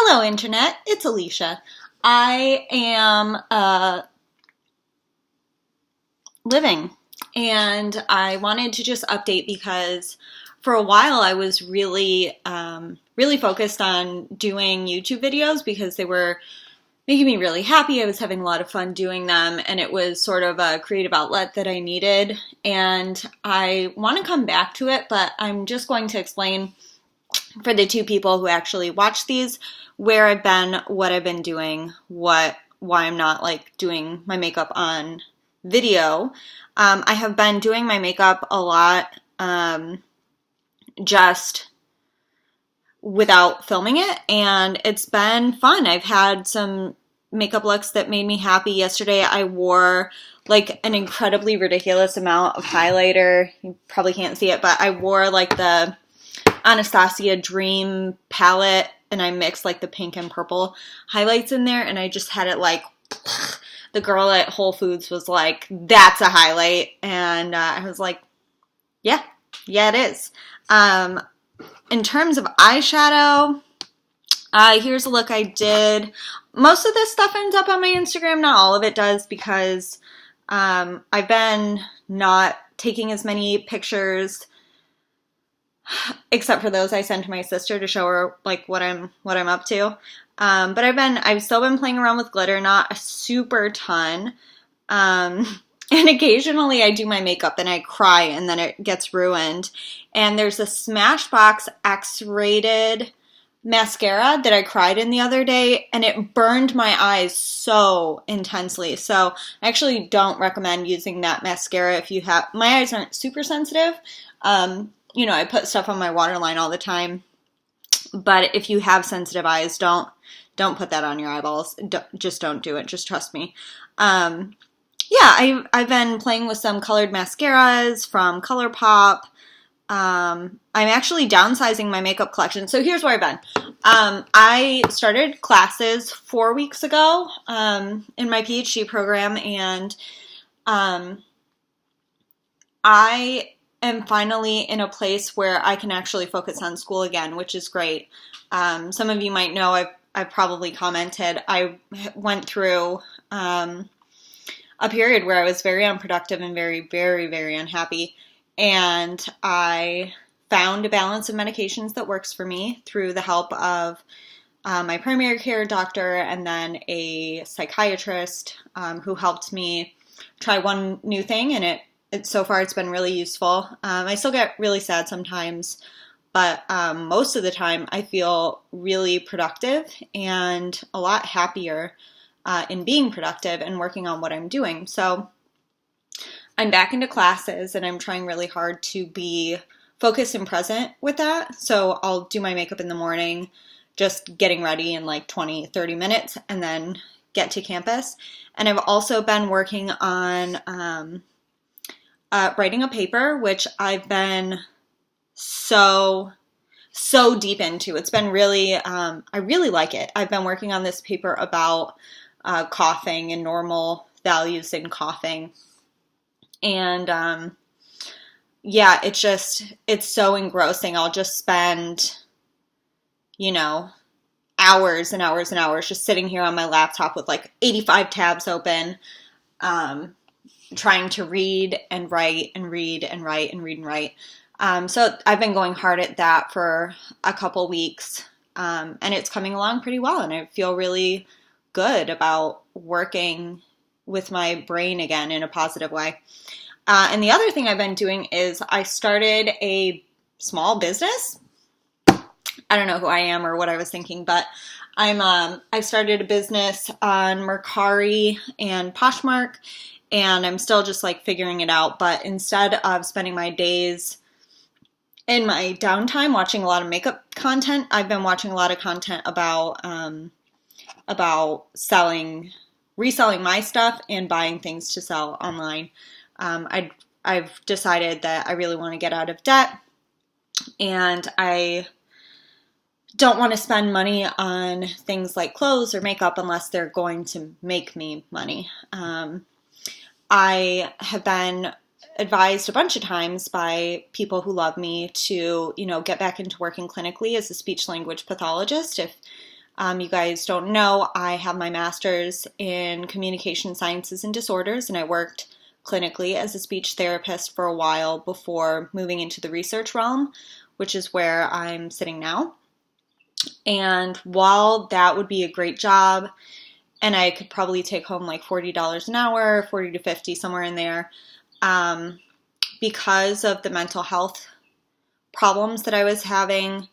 Hello, Internet. It's Alicia. I am living, and I wanted to just update because for a while I was really focused on doing YouTube videos because they were making me really happy. I was having a lot of fun doing them, and it was sort of a creative outlet that I needed. And I want to come back to it, but I'm just going to explain for the two people who actually watch these where I've been, what I've been doing, why I'm not doing my makeup on video. I have been doing my makeup a lot just without filming it, and it's been fun. I've had some makeup looks that made me happy. Yesterday I wore an incredibly ridiculous amount of highlighter. You probably can't see it, but I wore the Anastasia Dream palette, and I mixed the pink and purple highlights in there, and I just had it the girl at Whole Foods was like, "That's a highlight," and I was like, yeah, it is. In terms of eyeshadow, here's a look I did. Most of this stuff ends up on my Instagram. Not all of it does, because I've been not taking as many pictures, except for those I send to my sister to show her what I'm up to. But I've still been playing around with glitter, not a super ton. And occasionally I do my makeup and I cry and then it gets ruined. And there's a Smashbox X-rated mascara that I cried in the other day, and it burned my eyes so intensely. So I actually don't recommend using that mascara if you have, my eyes aren't super sensitive. I put stuff on my waterline all the time, but if you have sensitive eyes, don't put that on your eyeballs. Just don't do it. Just trust me. I've been playing with some colored mascaras from ColourPop. I'm actually downsizing my makeup collection. So here's where I've been. I started classes 4 weeks ago in my PhD program, and I am finally in a place where I can actually focus on school again, which is great. Some of you might know I've probably commented. I went through a period where I was very unproductive and very, very, very unhappy. And I found a balance of medications that works for me through the help of my primary care doctor and then a psychiatrist who helped me try one new thing, and so far it's been really useful. I still get really sad sometimes, but most of the time I feel really productive and a lot happier in being productive and working on what I'm doing. So I'm back into classes, and I'm trying really hard to be focused and present with that. So I'll do my makeup in the morning, just getting ready in 20, 30 minutes, and then get to campus. And I've also been working on writing a paper, which I've been so deep into. It's been really, I really like it. I've been working on this paper about coughing and normal values in coughing. And it's so engrossing. I'll just spend, hours and hours and hours just sitting here on my laptop with 85 tabs open, trying to read and write and read and write and read and write. So I've been going hard at that for a couple weeks, and it's coming along pretty well, and I feel really good about working with my brain again in a positive way. And the other thing I've been doing is I started a small business. I don't know who I am or what I was thinking, but I started a business on Mercari and Poshmark, and I'm still just figuring it out. But instead of spending my days in my downtime watching a lot of makeup content, I've been watching a lot of content about reselling my stuff and buying things to sell online. I've decided that I really want to get out of debt, and I don't want to spend money on things like clothes or makeup unless they're going to make me money. I have been advised a bunch of times by people who love me to, get back into working clinically as a speech language pathologist if You guys don't know, I have my master's in communication sciences and disorders, and I worked clinically as a speech therapist for a while before moving into the research realm, which is where I'm sitting now. And while that would be a great job, and I could probably take home like $40 an hour, 40 to 50, somewhere in there, because of the mental health problems that I was having,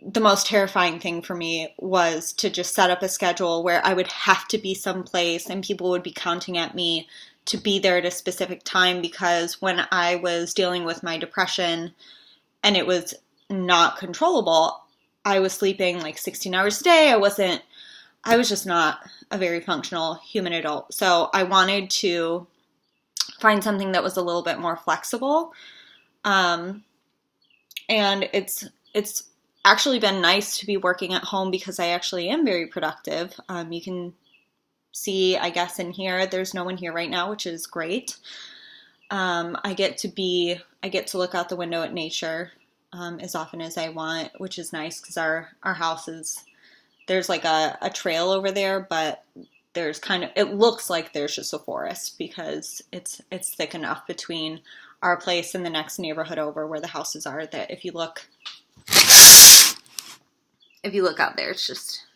the most terrifying thing for me was to just set up a schedule where I would have to be someplace and people would be counting at me to be there at a specific time, because when I was dealing with my depression and it was not controllable, I was sleeping like 16 hours a day. I was just not a very functional human adult. So I wanted to find something that was a little bit more flexible. And it's actually been nice to be working at home because I actually am very productive. You can see, I guess, in here, there's no one here right now, which is great. I get to look out the window at nature as often as I want, which is nice because our house there's like a trail over there, but there's it looks like there's just a forest because it's thick enough between our place and the next neighborhood over where the houses are that if you look out there, it's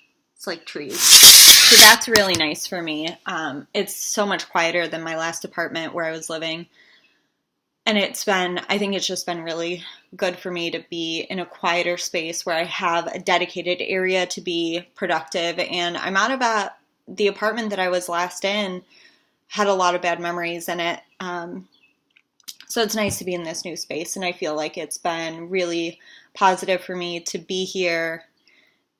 like trees. So that's really nice for me. It's so much quieter than my last apartment where I was living. And I think it's just been really good for me to be in a quieter space where I have a dedicated area to be productive. And I'm out of the apartment that I was last in had a lot of bad memories in it. So it's nice to be in this new space. And I feel like it's been really positive for me to be here.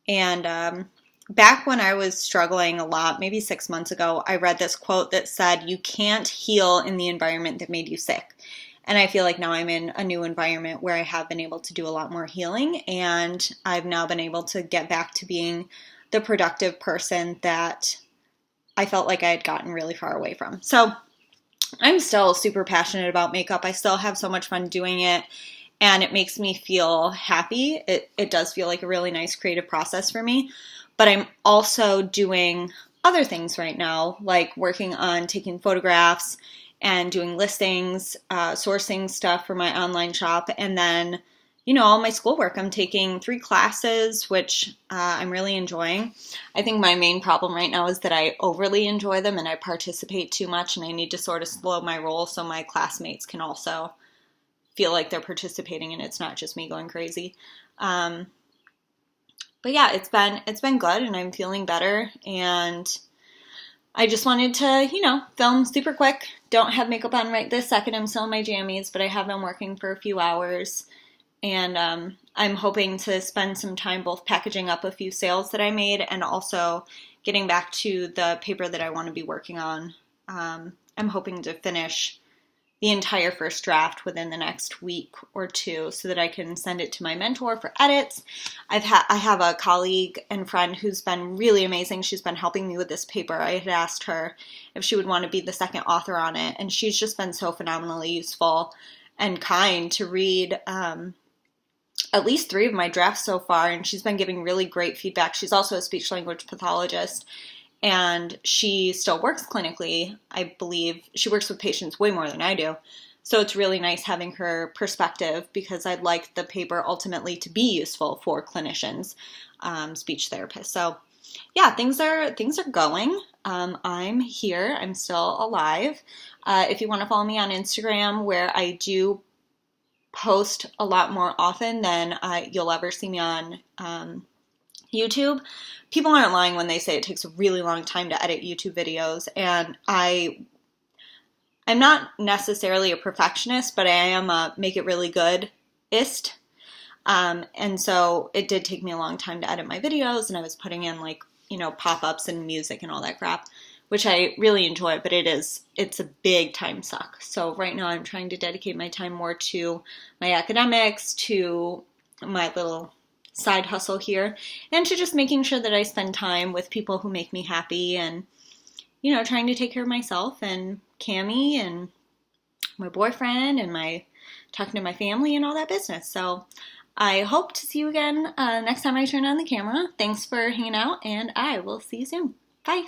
And back when I was struggling a lot, maybe 6 months ago, I read this quote that said, "You can't heal in the environment that made you sick." And I feel like now I'm in a new environment where I have been able to do a lot more healing, and I've now been able to get back to being the productive person that I felt like I had gotten really far away from. So I'm still super passionate about makeup. I still have so much fun doing it, and it makes me feel happy. It does feel like a really nice creative process for me, but I'm also doing other things right now, like working on taking photographs and doing listings, sourcing stuff for my online shop, and then, all my schoolwork. I'm taking 3 classes, which I'm really enjoying. I think my main problem right now is that I overly enjoy them and I participate too much, and I need to sort of slow my roll so my classmates can also feel like they're participating and it's not just me going crazy. But yeah, it's been good, and I'm feeling better, and I just wanted to, film super quick. Don't have makeup on right this second. I'm still in my jammies, but I have been working for a few hours. And I'm hoping to spend some time both packaging up a few sales that I made and also getting back to the paper that I want to be working on. I'm hoping to finish the entire first draft within the next week or two so that I can send it to my mentor for edits. I have a colleague and friend who's been really amazing. She's been helping me with this paper. I had asked her if she would want to be the second author on it, and she's just been so phenomenally useful and kind to read at least 3 of my drafts so far, and she's been giving really great feedback. She's also a speech language pathologist, and she still works clinically. I believe she works with patients way more than I do. So it's really nice having her perspective because I'd like the paper ultimately to be useful for clinicians, speech therapists. So yeah, things are going. I'm here. I'm still alive. If you want to follow me on Instagram, where I do post a lot more often than you'll ever see me on YouTube. People aren't lying when they say it takes a really long time to edit YouTube videos, and I'm not necessarily a perfectionist, but I am a make it really good-ist. And so it did take me a long time to edit my videos, and I was putting in pop-ups and music and all that crap, which I really enjoy, but it's a big time suck. So right now I'm trying to dedicate my time more to my academics, to my little side hustle here, and to just making sure that I spend time with people who make me happy, and trying to take care of myself and Cammie and my boyfriend and talking to my family and all that business. So I hope to see you again next time I turn on the camera. Thanks for hanging out, and I will see you soon. Bye!